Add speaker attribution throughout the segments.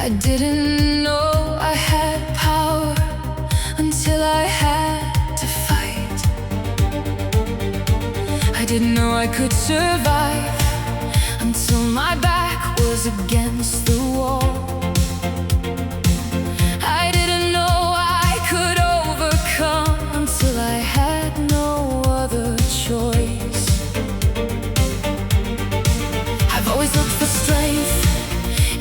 Speaker 1: I didn't know I had power until I had to fight. I didn't know I could survive until my back was against the wall. I didn't know I could overcome until I had no other choice. I've always looked for strength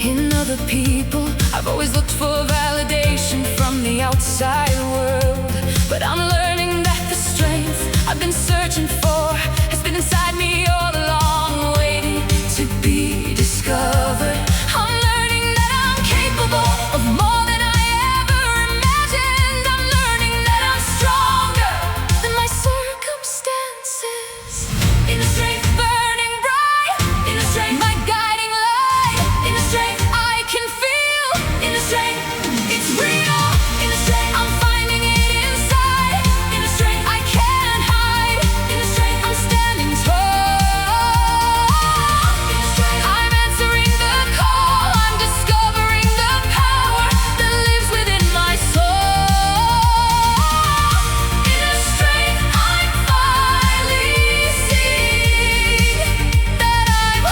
Speaker 1: in other people. I've always looked for validation from the outside world. But I'm learning that the strength I've been searching for has been inside me all along, waiting to be discovered. I'm learning that I'm capable of more than I ever imagined. I'm learning that I'm stronger than my circumstances. In the strength burning bright, in the strength my guiding light, in the strength I can feel, in the strength it's real, in the strength I'm finding it inside, in the strength I can't hide, in the strength I'm standing tall, in the strength I'm answering the call, I'm discovering the power that lives within my soul. In the strength I'm finally seeing that I'm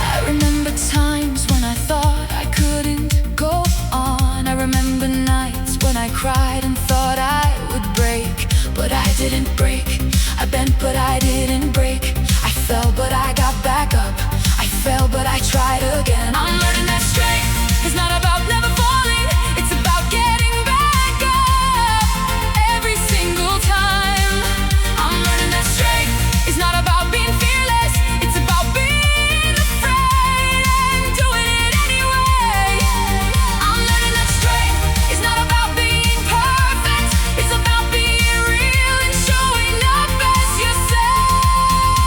Speaker 1: I remember times when I thought I couldn't go on. I remember nights when I cried and thought I would break. But I didn't break. I bent but I didn't break. I fell but I got back up. I fell but I tried again. I'm learning that strength is not about never falling. It's about getting back up every single time. I'm learning that strength is not about being fearless. It's about being afraid and doing it anyway. I'm learning that strength is not about being perfect. It's about being real and showing up as yourself.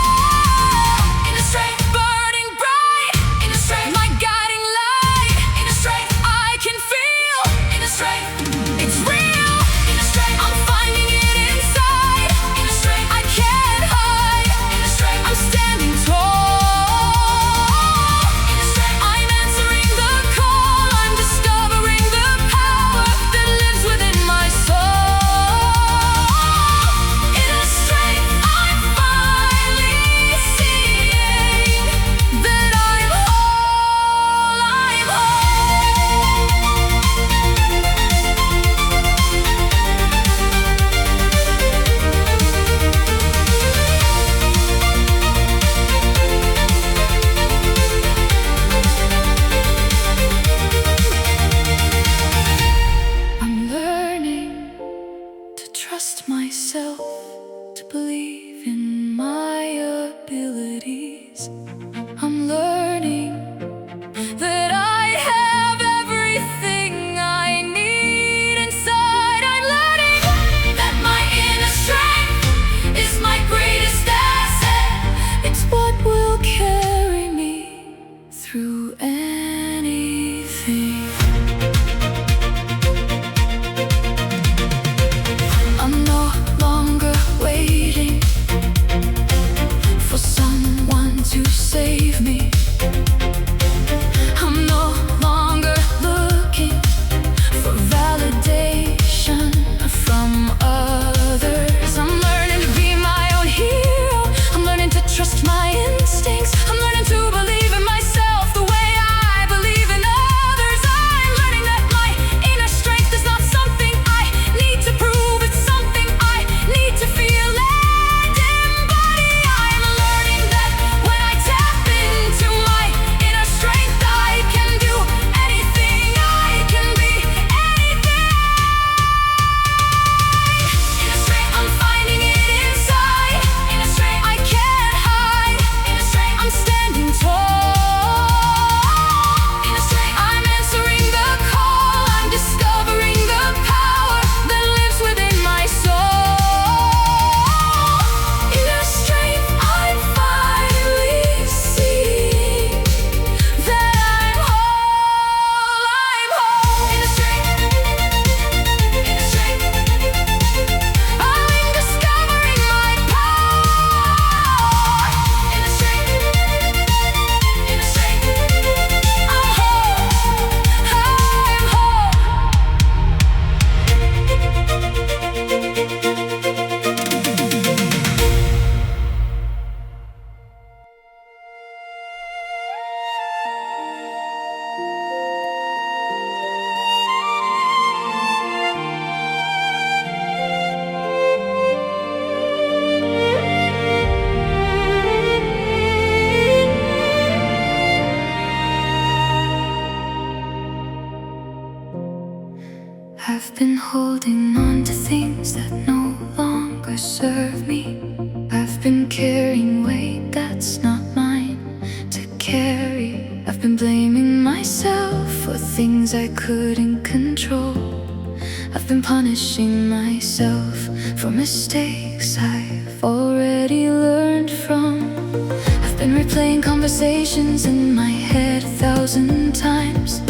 Speaker 1: I've been holding on to things that no longer serve me. I've been carrying weight that's not mine to carry. I've been blaming myself for things I couldn't control. I've been punishing myself for mistakes I've already learned from. I've been replaying conversations in my head 1,000 times.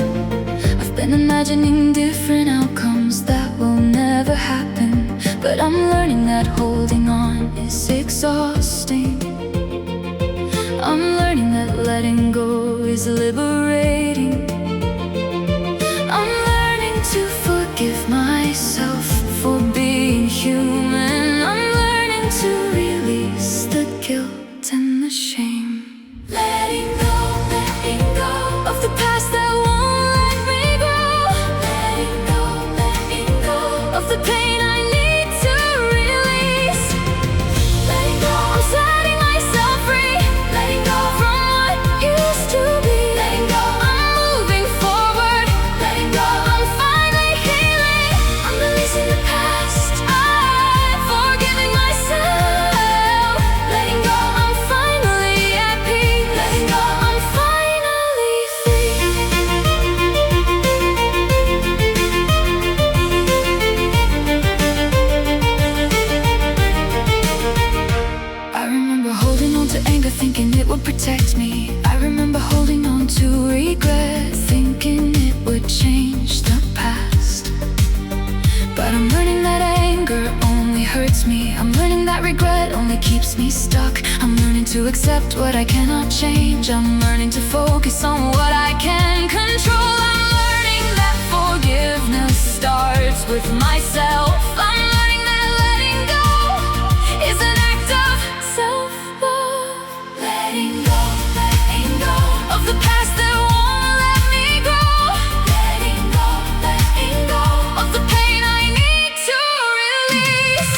Speaker 1: I've been imagining different outcomes that will never happen. But I'm learning that holding on is exhausting. I'm learning that letting go is liberating. I'm learning to forgive myself for being human. I'm learning to release the guilt and the shame. Letting go of the past that won't let me grow. Letting go of the pain I need to release. Letting go, I'm setting myself free. Letting go from what used to be. Letting go, I'm moving forward. Letting go, I'm finally healing. I'm releasing the past, I'm forgiving myself. Letting go, I'm finally at peace. Letting go, I'm finally free. I remember holding on to anger, thinking it would protect me. I remember holding on to regret, thinking it would change the past. But I'm learning that anger only hurts me. I'm learning that regret only keeps me stuck. I'm learning to accept what I cannot change. I'm learning to focus on what I can control. I'm learning that forgiveness starts with myself. I'm learning that letting go is an act of self-love. Letting go of the past that won't let me grow. Letting go of the pain I need to release.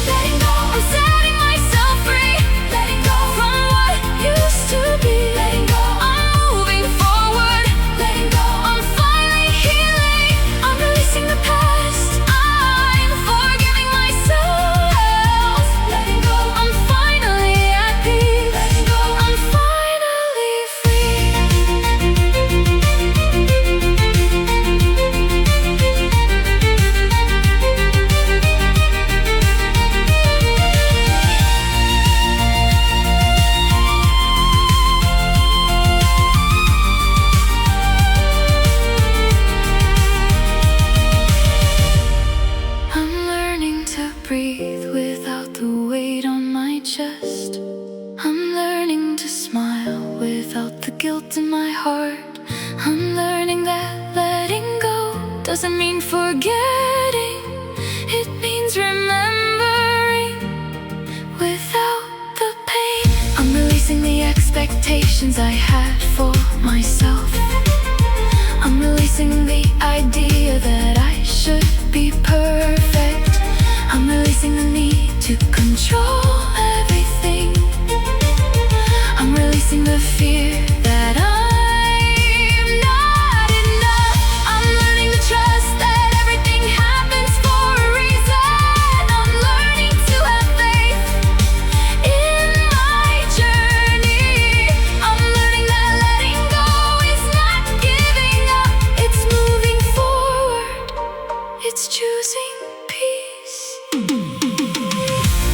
Speaker 1: Letting go, I'm setting myself free. Letting go from what used to be. Letting go, I'm moving forward. Letting go, I'm finally healing. I'm releasing the past, I'm forgiving myself. Letting go, I'm finally at peace. Letting go, I'm finally free. I'm learning to breathe without the weight on my chest. I'm learning to smile without the guilt in my heart. I'm learning that letting go doesn't mean forgetting. It means remembering without the pain. I'm releasing the expectations I had for myself. I'm releasing the idea that I should be perfect. I'm releasing the need to control everything. I'm releasing the fear that I'm not enough. I'm learning to trust that everything happens for a reason. I'm learning to have faith in my journey. I'm learning that letting go is not giving up. It's moving forward. It's choosing peace.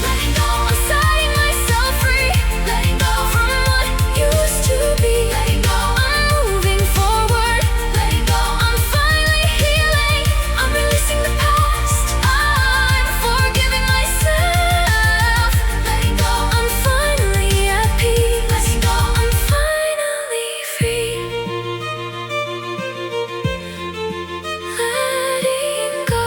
Speaker 1: Letting go, I'm setting myself free. Letting go from what used to be. Letting go, I'm moving forward. Letting go, I'm finally healing. I'm releasing the past, I'm forgiving myself. Letting go, I'm finally at peace. Letting go, I'm finally free. Letting go.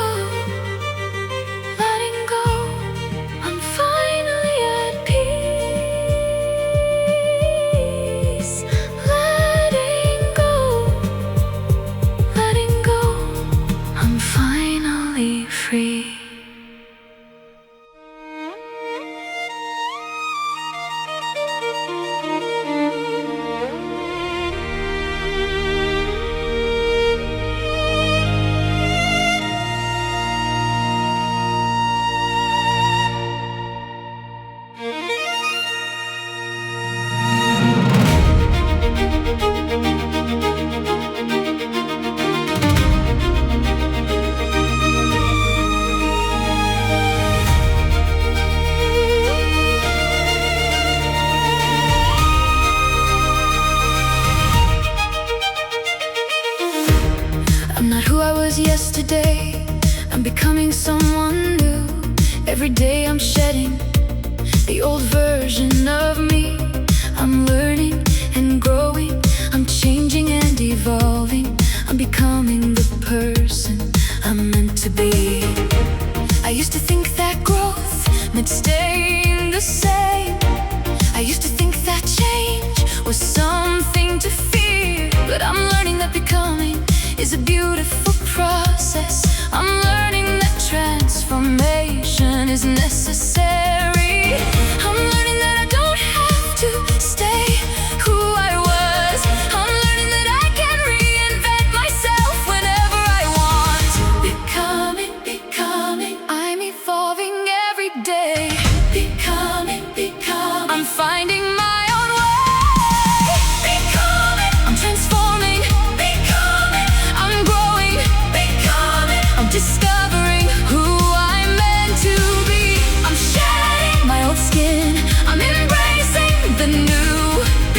Speaker 1: yesterday. I'm becoming someone new. Every day I'm shedding the old version of me. I'm learning and growing. I'm changing and evolving. I'm becoming the person I'm meant to be. I used to think that growth meant staying the same. I used to think that change was something to fear. But I'm learning that becoming is a beautiful process. I'm learning that transformation is necessary. I'm learning that I don't have to stay who I was. I'm learning that I can reinvent myself whenever I want. Becoming, I'm evolving every day. Becoming, I'm finding my own way. Becoming, I'm transforming. Becoming, I'm growing. Becoming, I'm discovering who I'm meant to be. I'm shedding my old skin. I'm embracing the new.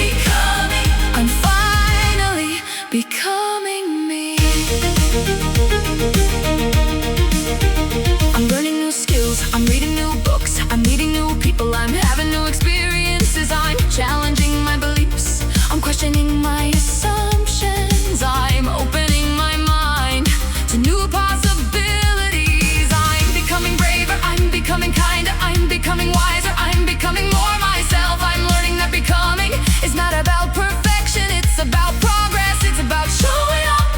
Speaker 1: Becoming, I'm finally becoming me. I'm learning new skills, I'm reading new books, I'm meeting new people, I'm having new experiences, I'm challenging my beliefs, I'm questioning my assumptions, I'm opening my mind to new possibilities. I'm becoming braver, I'm becoming kinder, I'm becoming wiser, I'm becoming more myself. I'm learning that becoming is not about perfection, it's about progress, it's about showing up.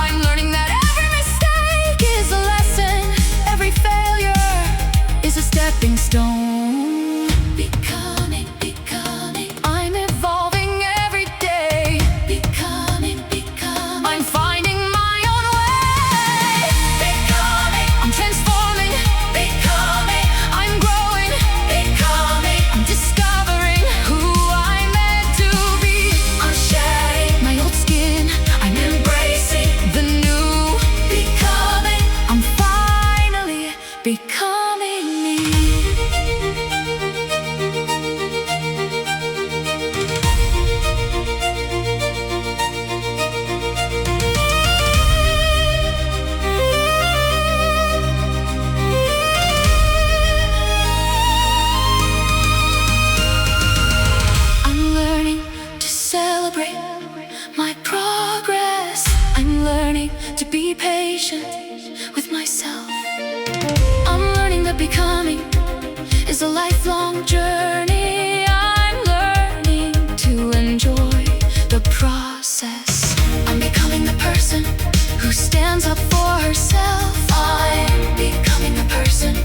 Speaker 1: I'm learning that every mistake is a lesson, every failure is a stepping stone. Becoming, I'm evolving every day. Becoming, I'm finding my own way. Becoming, I'm transforming. Becoming, I'm growing. Becoming, I'm discovering who I'm meant to be. I'm shedding my old skin, I'm embracing the new. Becoming, I'm finally becoming me. I'm learning to celebrate my progress. I'm learning to be patient with myself. I'm learning that becoming is a lifelong journey. I'm learning to enjoy the process. I'm becoming the person who stands up for herself. I'm becoming the person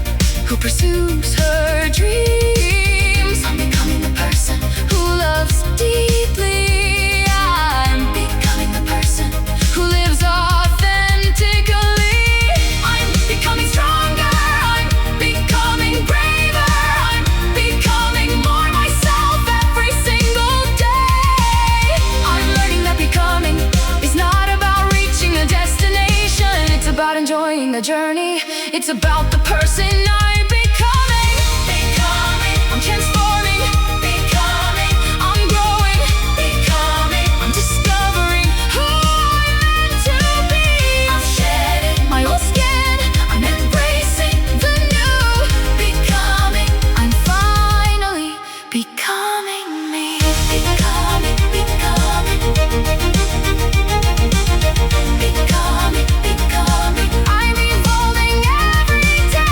Speaker 1: who pursues her dreams. I'm becoming the person who loves deeply. I'm becoming the person who lives authentically. I'm becoming stronger, I'm becoming braver, I'm becoming more myself every single day. I'm learning that becoming is not about reaching a destination, it's about enjoying the journey. It's about the person I'm becoming. I'm transforming. I'm growing. I'm discovering who I'm meant to be. I'm shedding my old skin, I'm embracing the new. Becoming, I'm finally becoming me. Becoming, I'm evolving every day.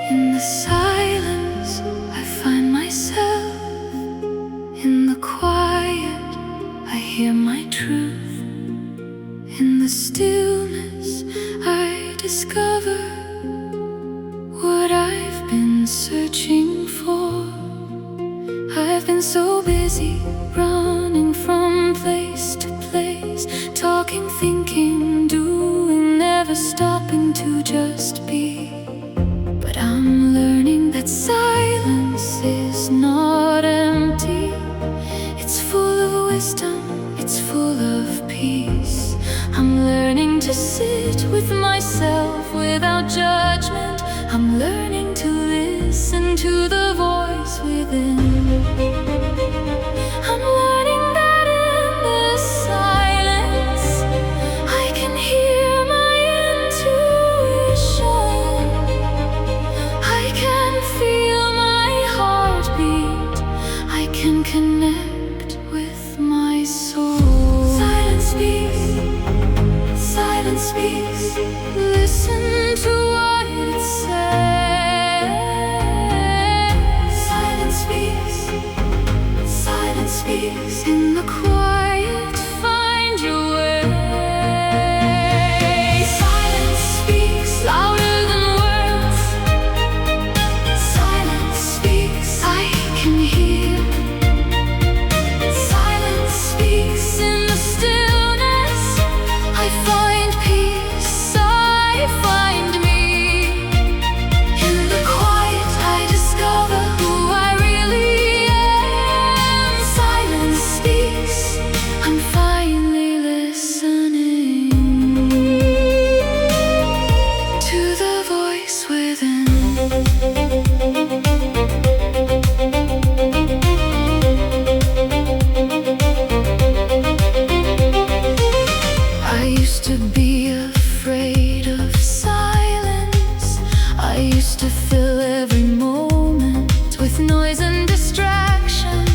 Speaker 1: In the silence, I find myself. In the quiet, I hear my truth. In the stillness, I discover what I've been searching for. I've been so busy running from place to place, talking, thinking, doing, never stopping to just be. But I'm learning that silence is not empty. It's full of wisdom, it's full of peace. I'm learning to sit with myself without judgment. I'm learning to listen to the voice within. I'm learning that in the silence I can hear my intuition. I can feel my heartbeat. I can connect with my soul. Silence speaks, silence speaks. Listen to what it says. Silence speaks, silence speaks. In the quiet, find your way. Silence speaks louder than words. Silence speaks, I can hear. Silence speaks. In the stillness, I find peace, I find me. In the quiet, I discover who I really am. Silence speaks, I'm finally listening to the voice within. I used to be afraid of silence. I used to fill every moment with noise and distraction.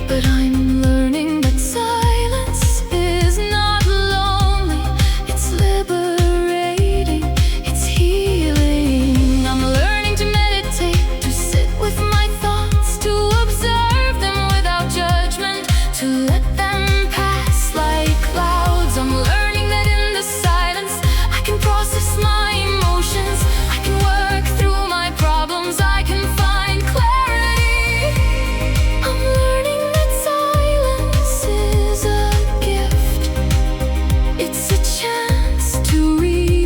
Speaker 1: But I'm learning that silence is not lonely. It's liberating, it's healing. I'm learning to meditate, to sit with my thoughts, to observe them without judgment, to let them pass like clouds. I'm learning that in the silence I can process my emotions. I can work through my problems. I can find clarity. I'm learning that silence is a gift. It's a chance to reconnect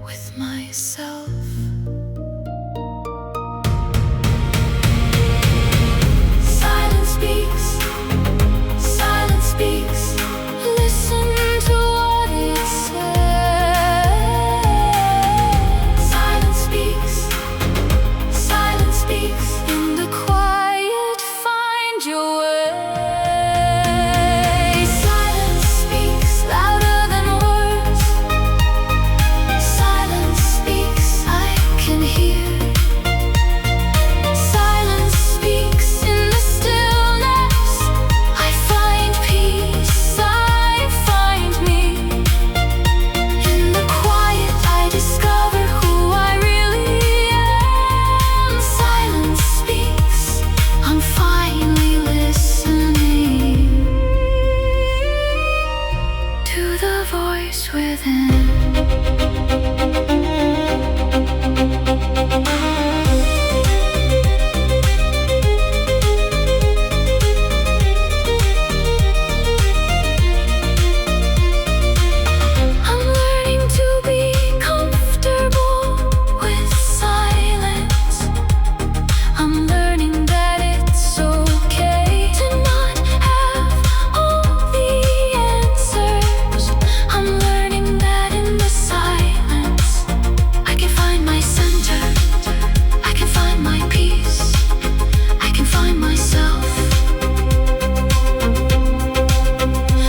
Speaker 1: with myself. Silence speaks, silence speaks. Listen to what it says. Silence speaks, silence speaks. In the quiet, find your way. Silence speaks louder than words. Silence speaks, I can hear. Silence speaks. In the stillness, I find peace, I find me. In the quiet, I discover who I really am. Silence speaks, I'm finally listening to the voice within. I'm learning to be comfortable with silence. I'm learning that it's okay to not have all the answers. I'm learning that in the silence I can find my center. I can find my peace. I can find myself.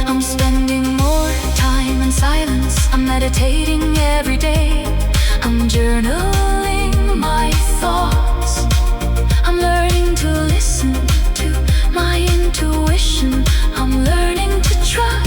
Speaker 1: I'm spending more time in silence. I'm meditating every day. I'm journaling my thoughts. I'm learning to listen to my intuition. I'm learning to trust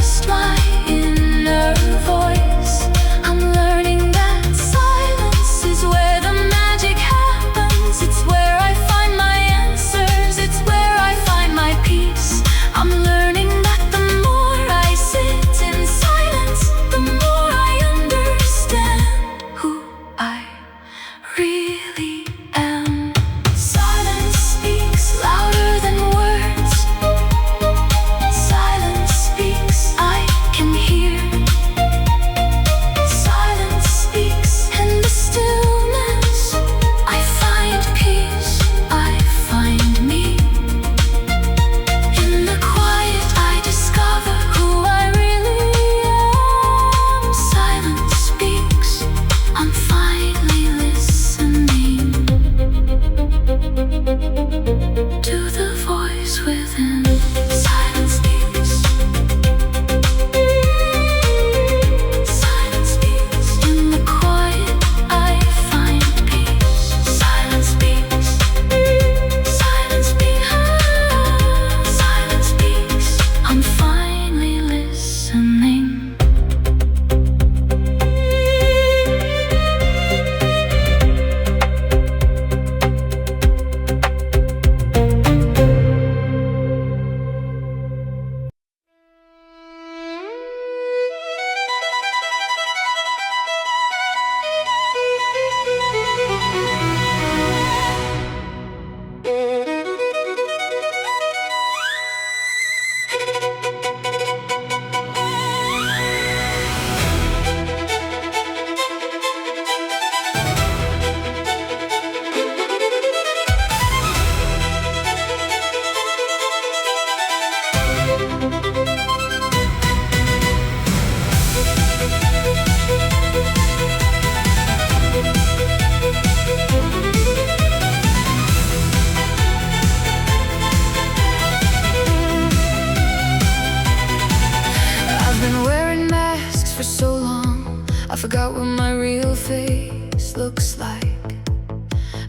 Speaker 1: forgot what my real face looks like.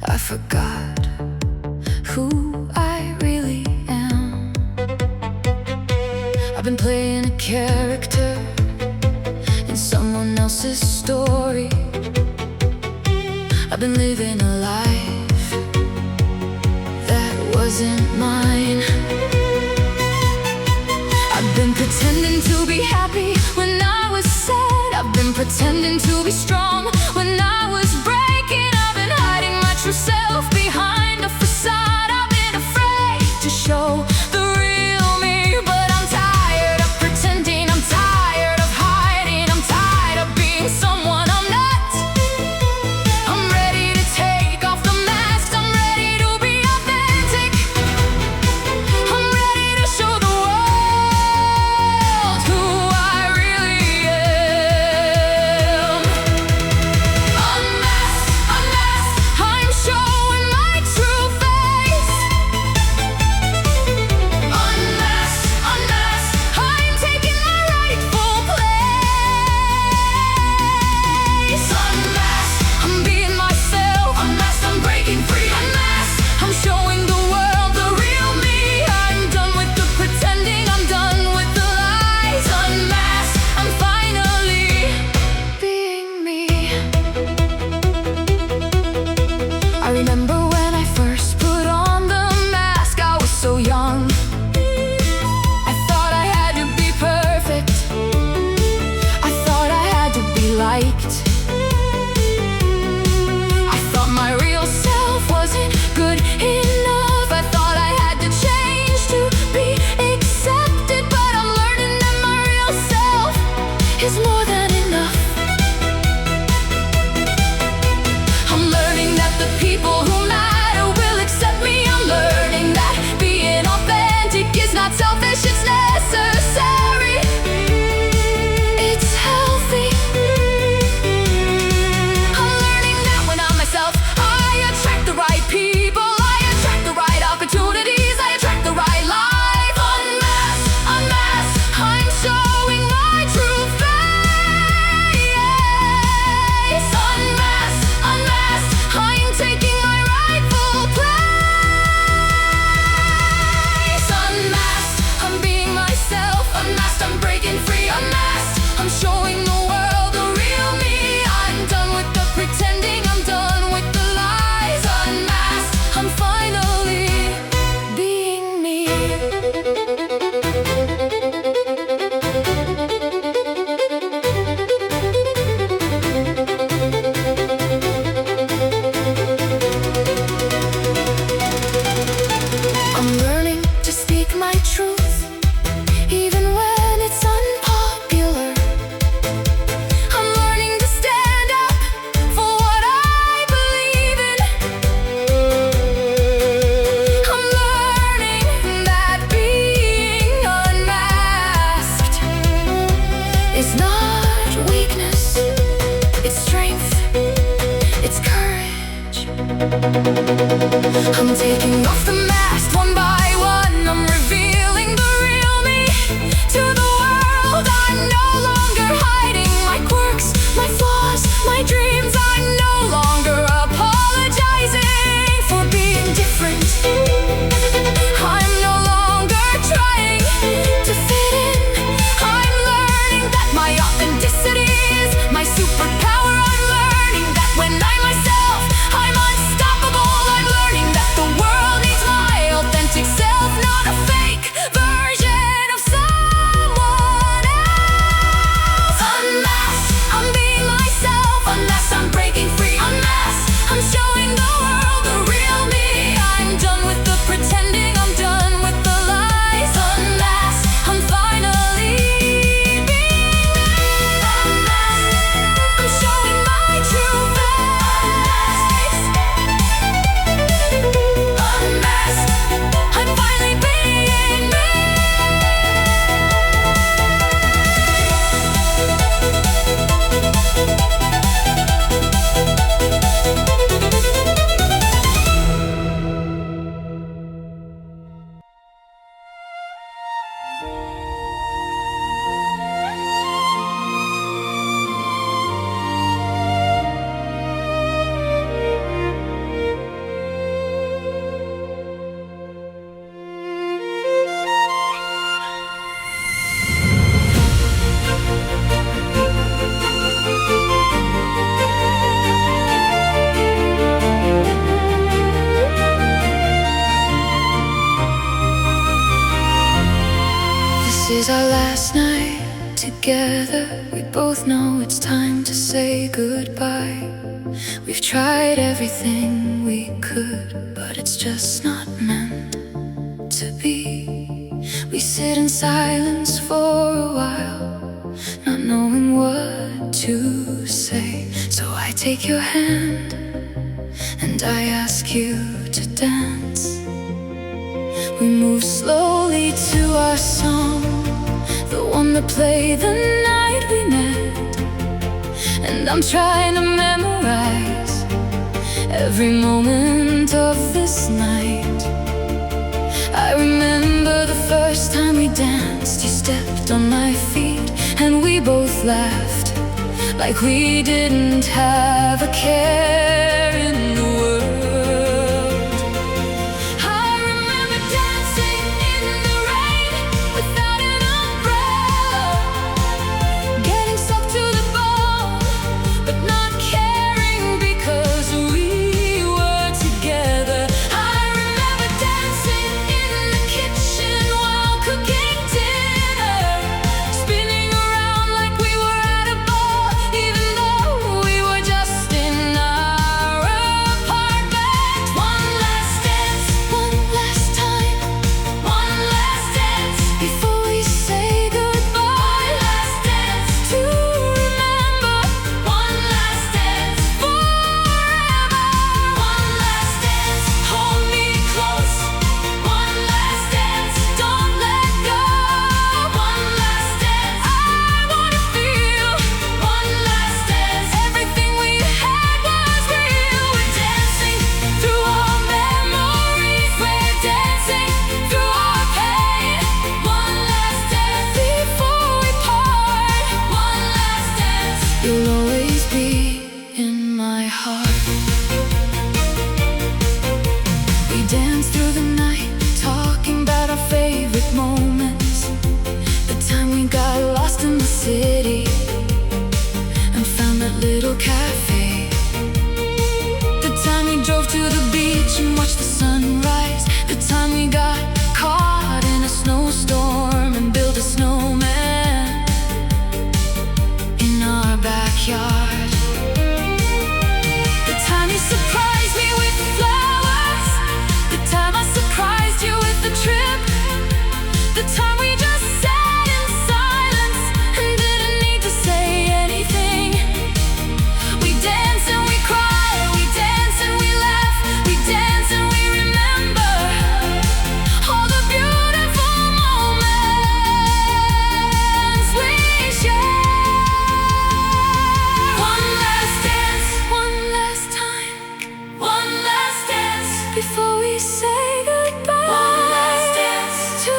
Speaker 1: I forgot who I really am. I've been playing a character in someone else's story. I've been living a life that wasn't mine. I've been pretending to be happy when I was sad. I've been pretending to be strong when I was breaking. I've been hiding my true self behind a facade. I've been afraid to show the real me, but I'm tired of pretending. I'm tired of hiding. I'm tired of being someone I'm not. I'm ready to take off the mask. I'm ready to be authentic. I'm ready to show the world who I really am. Unmasked, unmasked, I'm showing my true face. Unmasked, last night together, we both know it's time to say goodbye. We've tried everything we could, but it's just not meant to be. We sit in silence for a while, not knowing what to say. So I take your hand and I ask you to dance. We move slowly to our song, the one that played the night we met. And I'm trying to memorize every moment of this night. I remember the first time we danced. You stepped on my feet and we both laughed like we didn't have a care in the world. I remember dancing in the rain without an umbrella, getting soaked to the bone, but not caring because we were together. I remember dancing in the kitchen while cooking dinner, spinning around like we were at a ball, even though we were just in our apartment. One last dance, one last time, one last dance before we say goodbye. One last dance to remember, one last dance forever. One last dance, hold me close. One last dance, don't let go. One last dance, I wanna feel. One last dance, everything we had was real. We're dancing through our memories, we're dancing through our pain. One last dance before we part. One last dance, you'll always be in my heart. We danced through the night, talking about our favorite moments. The time we got lost in the city and found that little cafe. The time we drove to the beach and watched the sunrise. The time we got caught in a snowstorm and built a snowman in our backyard. The time you surprised me with flowers, the time I surprised you with the trip, the time we just sat in silence and didn't need to say anything. We dance and we cry, we dance and we laugh, we dance and we remember all the beautiful moments we share. One last dance, one last time, one last dance before we say goodbye. One last dance to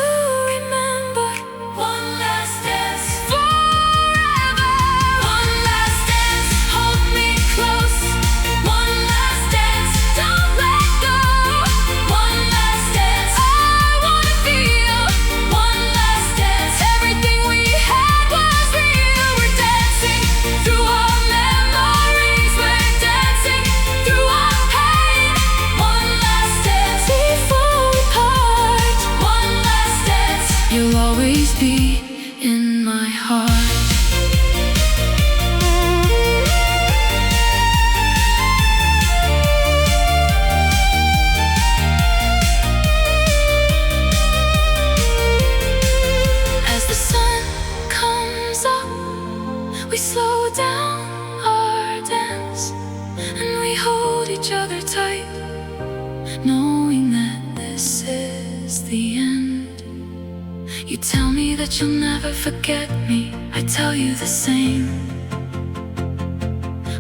Speaker 1: remember, one last dance forever. One last dance, hold me close. One last dance, don't let go. One last dance, I wanna feel. One last dance, everything we had was real. We're dancing through our memories, we're dancing through our pain. One last dance before we part. One last dance, you'll always be in my heart. As the sun comes up, we slow down our dance and we hold each other tight, knowing that this is the end. You tell me that you'll never forget me, I tell you the same.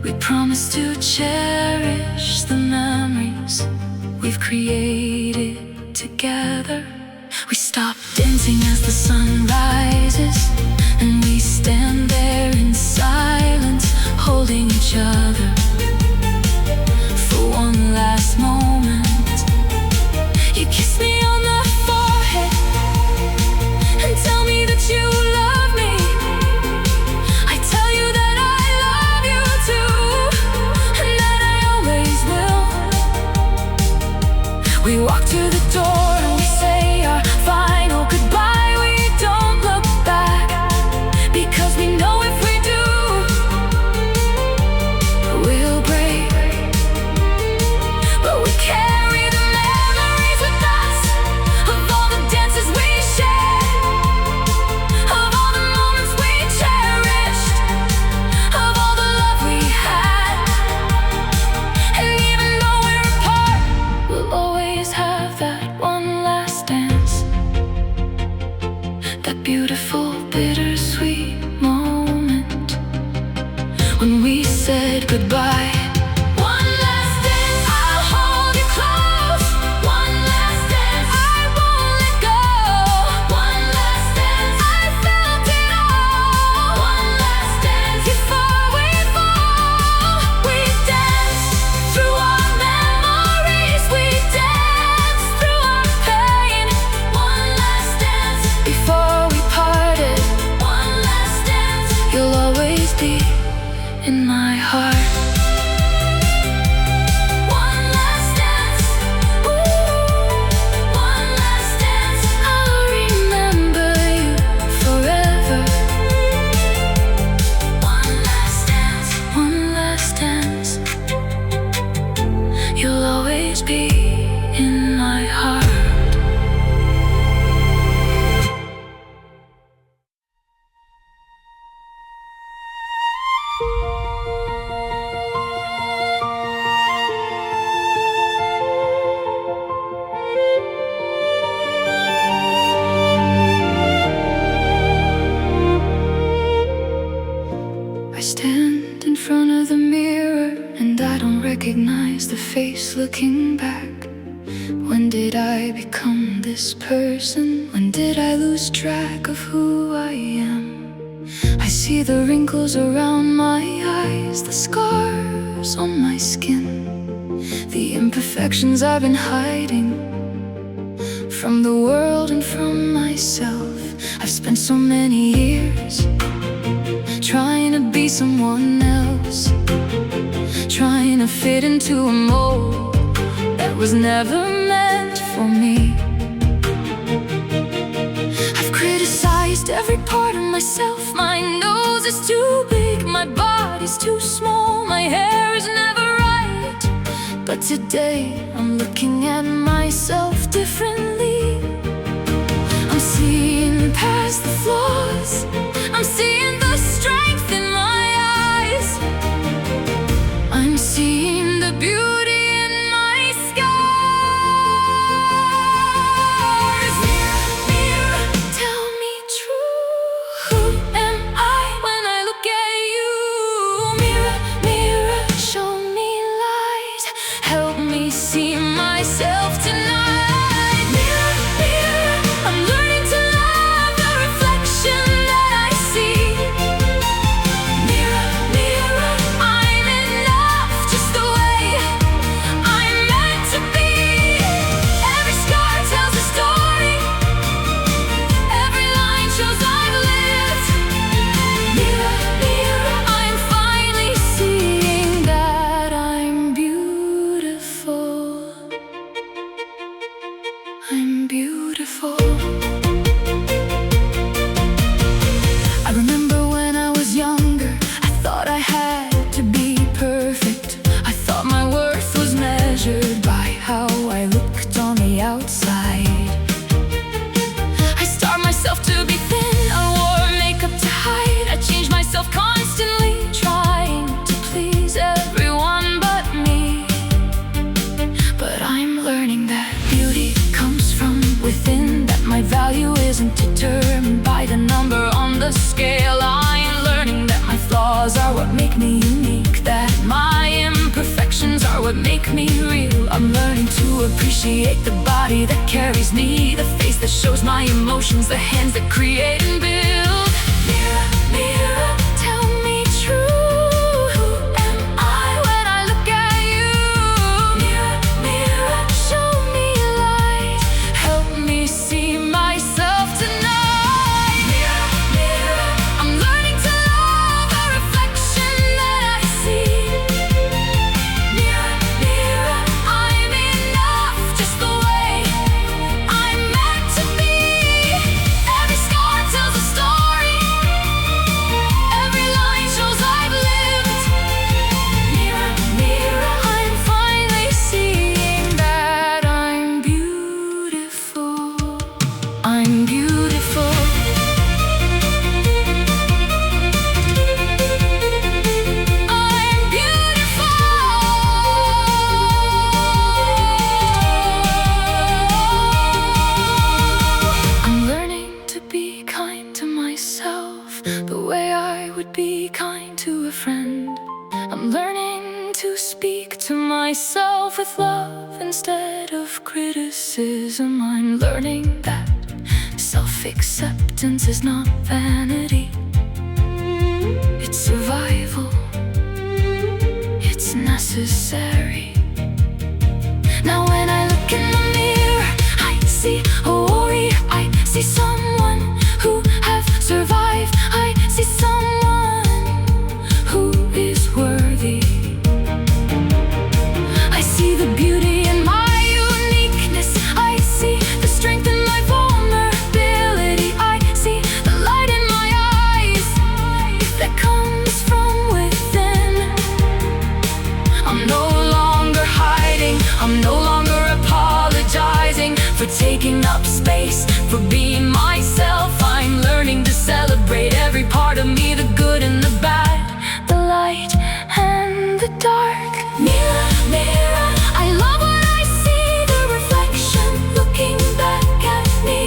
Speaker 1: We promise to cherish the memories we've created together. We stop dancing as the sun rises, and we stand there in silence, holding each other for one last moment. You kiss me on the forehead and tell me that you love me. I tell you that I love you too, and that I always will. We walk to the door and we say our final goodbye. We don't look beautiful, bittersweet moment when we said goodbye. One last dance, I'll hold you close. One last dance, I won't let go. One last dance, I felt it all. One last dance, before we fall. We danced through our memories. We danced through our pain. One last dance, before we parted. One last dance, you'll always be in my heart. One last dance, ooh. One last dance, I'll remember you forever. One last dance, one last dance, you'll always be in my heart. I stand in front of the mirror and I don't recognize the face looking back. When did I become this person? When did I lose track of who I am? I see the wrinkles around my eyes, the scars on my skin, the imperfections I've been hiding from the world and from myself. I've spent so many years trying to be someone else, trying to fit into a mold that was never meant for me. I've criticized every part of myself. My nose is too big, my body's too small, my hair is never right. But today I'm looking at myself differently. I'm seeing past the flaws, I'm seeing the strength in my eyes. I'm seeing the beauty in my scars. Mirror, mirror, tell me true. Who am I when I look at you? Mirror, mirror, show me light. Help me see myself tonight. Mirror, mirror, I'm learning to love the reflection that I see. Mirror, mirror, I'm enough just the way I'm meant to be. Every scar tells a story, every line shows I've lived. Mirror, mirror, I'm finally seeing that I'm beautiful. I'm beautiful. I remember when I was younger, I thought I had to be perfect. I thought my worth was measured by how I looked on the outside. I starved myself to be thin, I wore makeup to hide. I changed myself constantly, trying to please everyone but me. But I'm learning that beauty comes from within, that my value isn't determined by the number on the scale. I'm learning that my flaws are what make me unique, that my imperfections are what make me real. I'm learning to appreciate the body that carries me, the face that shows my emotions, the hands that create and build. Mirror, mirror, tell me true. Who am I when I look at you? Mirror, mirror, show me light. Help me see myself tonight. Mirror, mirror, I'm learning to love the reflection that I see. Mirror, mirror, I'm enough just the way I'm meant to be. Every scar tells a story. myself the way I would be kind to a friend. I'm learning to speak to myself with love instead of criticism. I'm learning that self-acceptance is not vanity. It's survival. It's necessary. Now when I look in the mirror, I see a warrior. I see someone who has survived. I see someone who is worthy. I see the beauty in my uniqueness. I see the strength in my vulnerability. I see the light in my eyes that comes from within. I'm no longer hiding. I'm no longer apologizing for taking up space, for being myself. I'm learning to celebrate every part of me, the good and the bad, the light and the dark. Mirror, mirror, I love what I see, the reflection looking back at me.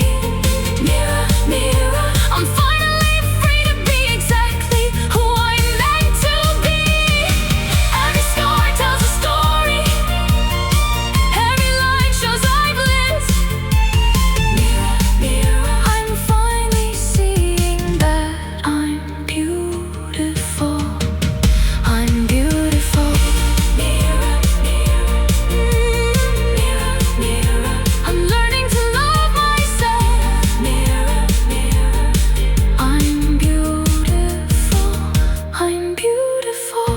Speaker 1: Mirror, mirror, I'm finally free to be exactly who I'm meant to be. Every scar tells a story. Every line shows I've lived. Mirror, mirror, I'm finally seeing that I'm beautiful. I'm beautiful. Mirror, mirror, mirror, mirror, I'm learning to love myself. Mirror, mirror, I'm beautiful. I'm beautiful.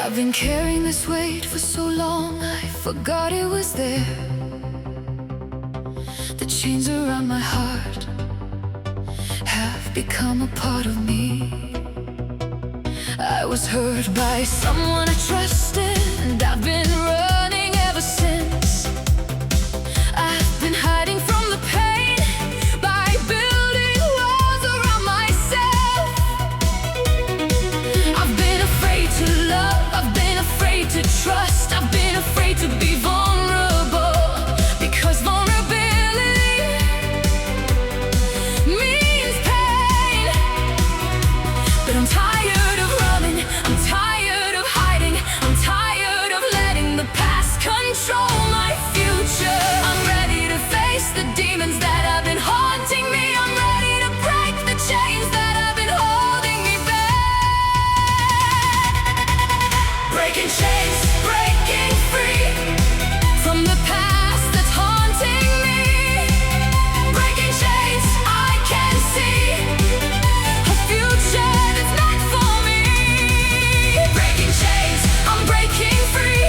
Speaker 1: I've been carrying this weight for so long, I forgot it was there. The chains around my heart have become a part of me. I was hurt by someone I trusted, and I've been running ever since. I've been hiding from the pain by building walls around myself. I've been afraid to love, I've been afraid to trust, I've been afraid to be vulnerable, because vulnerability means pain. But I'm tired of running, I'm tired of hiding, I'm tired of letting the past control my future. I'm ready to face the demons that have been haunting me. I'm ready to break the chains that have been holding me back. Breaking chains, breaking free from the past that's haunting me. Breaking chains, I can see a future that's meant for me. Breaking chains, I'm breaking free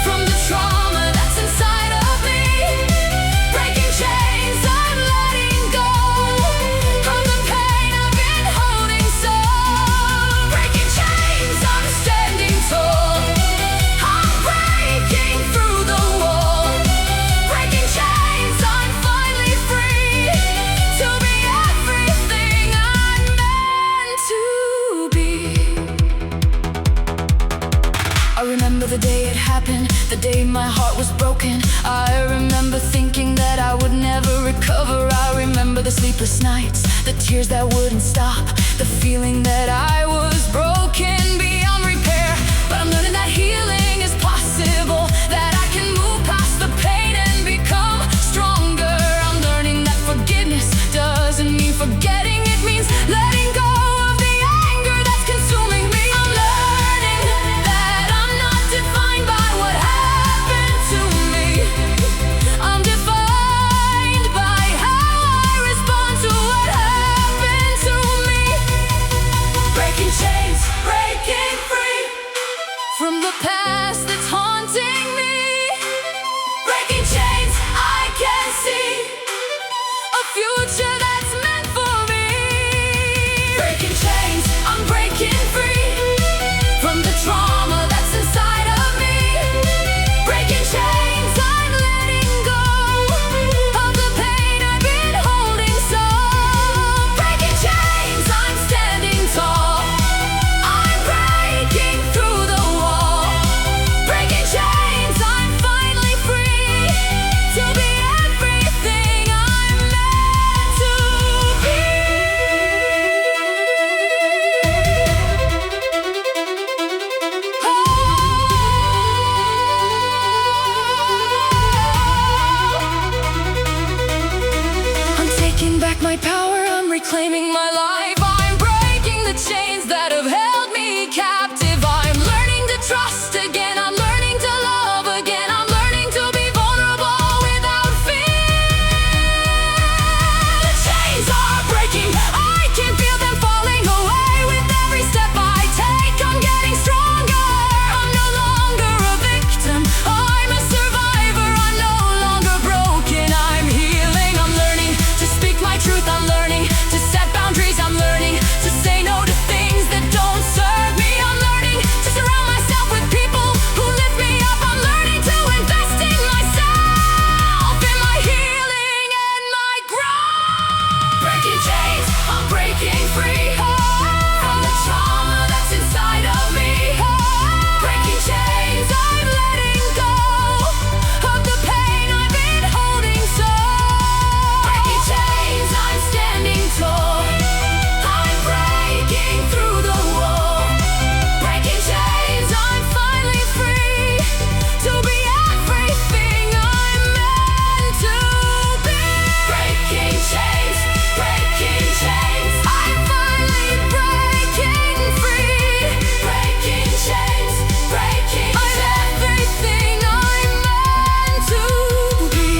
Speaker 1: from the trauma that's inside of me. Breaking chains, I'm letting go of the pain I've been holding so. Breaking chains, I'm standing tall. I'm breaking through the wall. Breaking chains, I'm finally free to be everything I'm meant to be. I remember the day it happened, the day my heart was broken. I remember thinking that I would never recover. I remember the sleepless nights, the tears that wouldn't stop, the feeling that I was broken beyond repair. But I'm learning that healing is possible, that I can move past the pain and become strong. back my power, I'm reclaiming my life. I'm breaking the chains that have held me captive. I'm learning to trust again, I'm learning to love again. I'm learning to be vulnerable without fear. The chains are breaking, I can feel them falling away with every step I take. I'm getting stronger, I'm no longer a victim. I'm a survivor, I'm no longer broken. I'm healing, I'm learning to speak my truth. I'm learning to set boundaries. I'm learning to say no to things that don't serve me. I'm learning to surround myself with people who lift me up. I'm learning to invest in myself, in my healing and my growth. Breaking chains, I'm breaking free from the trauma that's inside of me. Breaking chains, I'm letting go of the pain I've been holding so. Breaking chains, I'm standing tall. I'm breaking through the wall. Breaking chains, I'm finally free to be everything I'm meant to be. Breaking chains, breaking chains. I'm finally breaking free. Breaking chains, breaking chains. I'm everything I'm meant to be.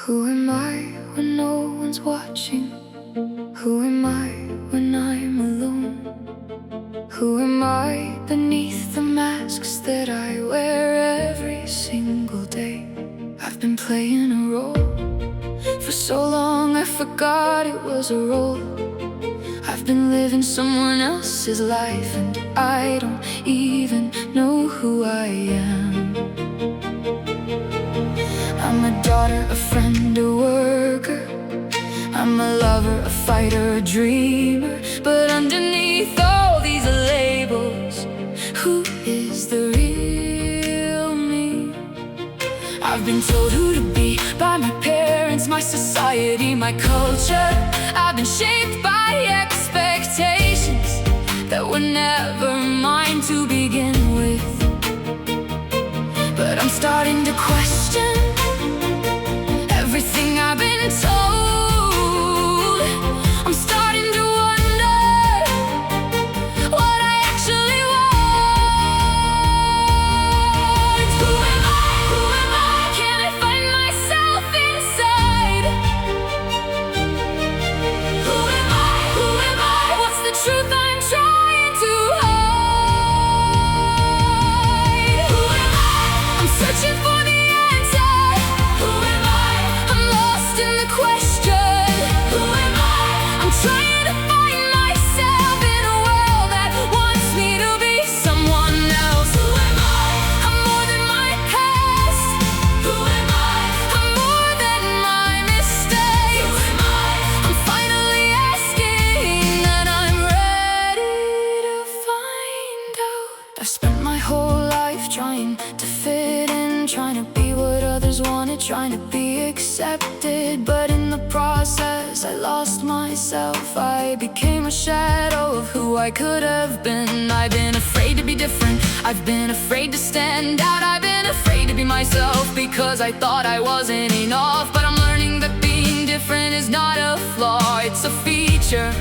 Speaker 1: Who am I when no one's watching? Who am I when I'm alone? Who am I beneath the masks that I wear every single day? I've been playing a role for so long I forgot it was a role. I've been living someone else's life and I don't even know who I am. I'm a daughter, a friend, a worker. I'm a lover, a fighter, a dreamer. But underneath all these labels, who is the real me? I've been told who to be by my parents, my society, my culture. I've been shaped by expectations that were never mine to begin with. But I'm starting to question everything I've been told. I'm starting to wonder what I actually want. Who am I? Who am I? Can I find myself inside? Who am I? Who am I? What's the truth I'm trying to hide? Who am I? I'm searching for the answer. Who am I? I'm lost in the question. Who am I? I'm trying to find myself in a world that wants me to be someone else. Who am I? I'm more than my past. Who am I? I'm more than my mistakes. Who am I? I'm finally asking and I'm ready to find out. I've spent my whole life trying to fit in, trying to be what others wanted, trying to be accepted. But in the process I lost myself. I became a shadow of who I could have been. I've been afraid to be different, I've been afraid to stand out. I've been afraid to be myself because I thought I wasn't enough. But I'm learning that being different is not a flaw, it's a feature.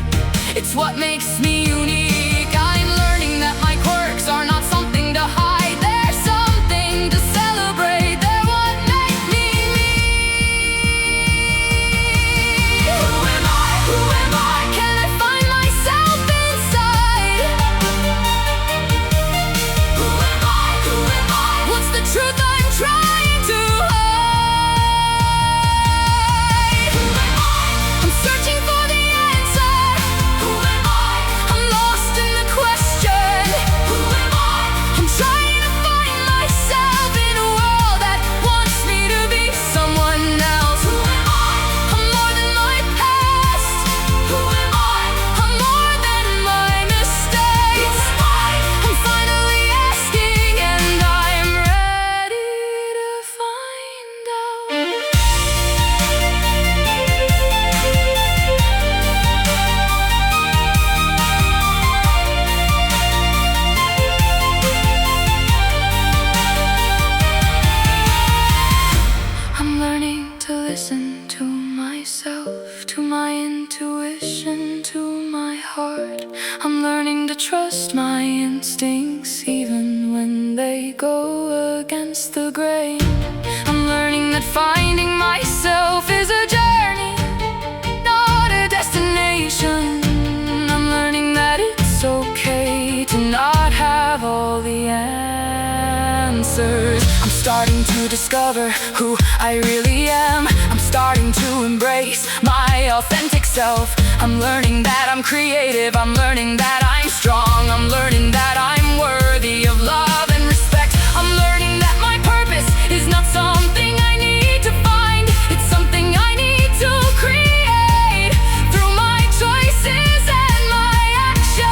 Speaker 1: It's what makes me unique. I'm learning that my quirks are not something to hide. They're something to celebrate. They're what make me me. Who am I? Who am I? Can I find myself inside? Who am I? Who am I? What's the truth I'm trying to hide? Who am I? I'm searching for the answer. Who am I? I'm lost myself, to my intuition, to my heart. I'm learning to trust my instincts even when they go against the grain. I'm learning that finding myself is a journey, not a destination. I'm learning that it's okay to not have all the answers. I'm starting to discover who I really am. I'm starting to embrace my authentic self. I'm learning that I'm creative. I'm learning that I'm strong. I'm learning that I'm worthy of love and respect. I'm learning that my purpose is not something I need to find. It's something I need to create through my choices and my actions.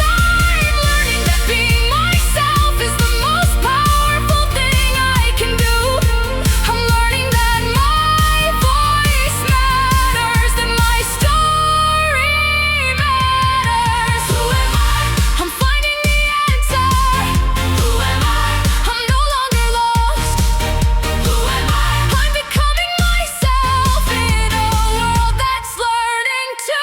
Speaker 1: I'm learning that being myself is the most powerful thing I can do. I'm learning that my voice matters, that my story matters. Who am I? I'm finding the answer. Who am I? I'm no longer lost. Who am I? I'm becoming myself in a world that's learning to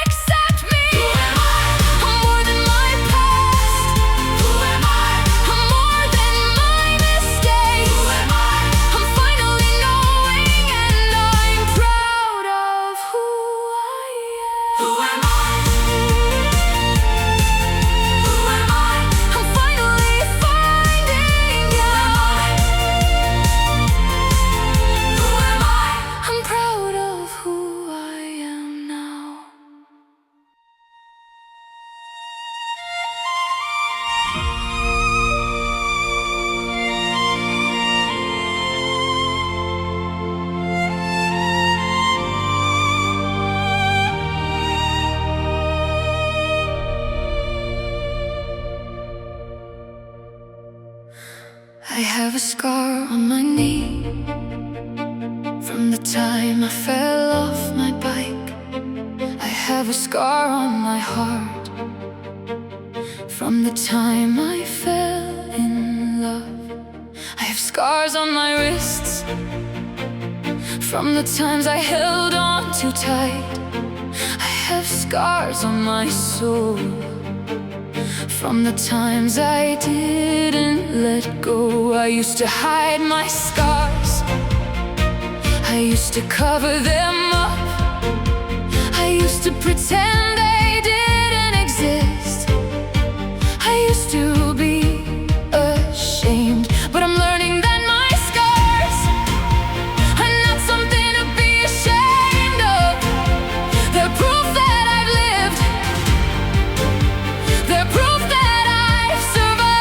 Speaker 1: accept me. Who am I? I'm more than my past. Who am I? I'm more than my mistakes. Who am I? I'm finally knowing, and I'm proud of who I am. Who am I? Who am I? I'm finally finding out. Who am I? I'm proud of who I am now. I have a scar on my knee from the time I fell off my bike. I have a scar on my heart from the time I fell in love. I have scars on my wrists from the times I held on too tight. I have scars on my soul from the times I didn't let go. I used to hide my scars, I used to cover them up, I used to pretend they didn't exist. I used to be ashamed, but I'm learning that my scars are not something to be ashamed of. They're proof that I've lived. They're proof that I've survived.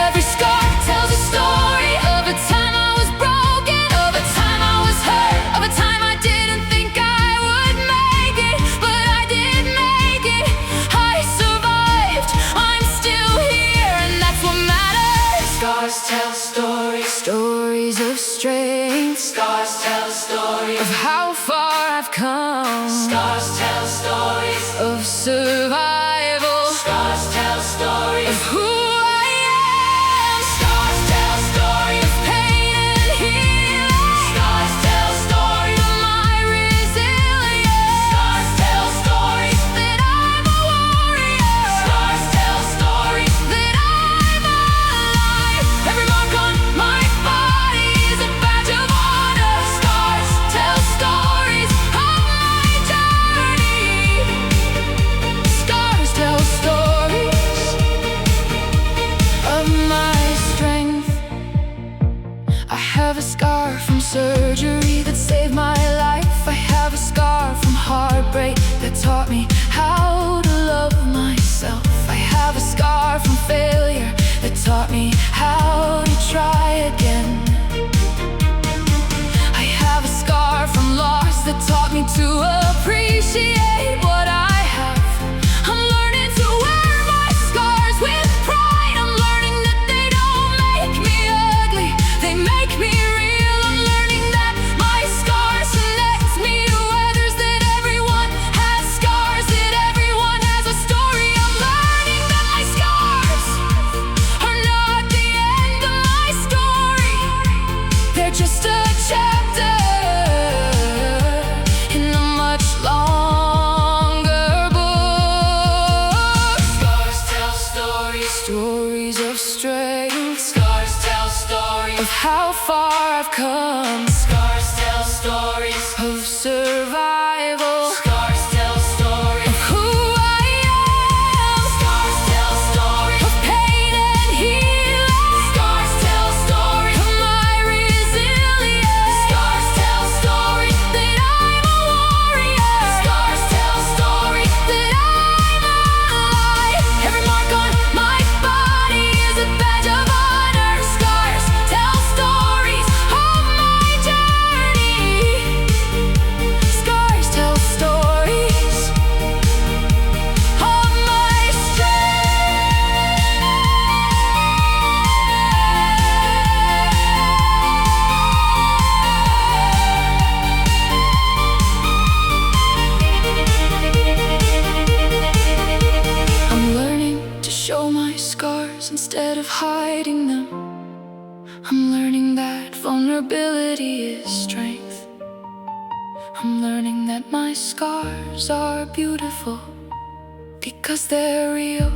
Speaker 1: Every scar tells a story of a time I was broken, of a time I was hurt, of a time I didn't think I would make it, but I did make it. I survived. I'm still here, and that's what matters. Scars tell stories, stories of strength. Scars tell stories of how far I've come. Scars tell stories of survival. Scars tell stories of who I am. Scars tell stories of pain and healing. Scars tell stories of my resilience. Scars tell stories that I'm a warrior. Scars tell stories that I'm alive. Every mark on my body is a badge of honor. Scars tell stories of my journey. Scars tell stories of my strength. I have a scar from surgery that saved my life. I have a scar from heartbreak that taught me how to love myself. I have a scar from failure that taught me how to try again. I have a scar from loss that taught me to appreciate what I have. I'm learning to wear my scars with pride. I'm learning that they don't make me ugly, they make me real. I'm learning that my scars connect me to others, that everyone has scars, that everyone has a story. I'm learning that my scars are not the end of my story. just a chapter in a much longer book. Scars tell stories, stories of strength. Scars tell stories of how far I've come. Scars tell stories of survival. Scars tell stories of who I am. Scars tell stories of pain and healing. Scars tell stories of my resilience. Scars tell stories that I'm a warrior. Scars tell stories that I'm alive. Every mark on my body is a badge of honor. Scars tell stories of my journey. Scars tell stories of my strength. I'm learning to show my scars instead of hiding them. I'm learning that vulnerability is strength. I'm learning that my scars are beautiful because they're real.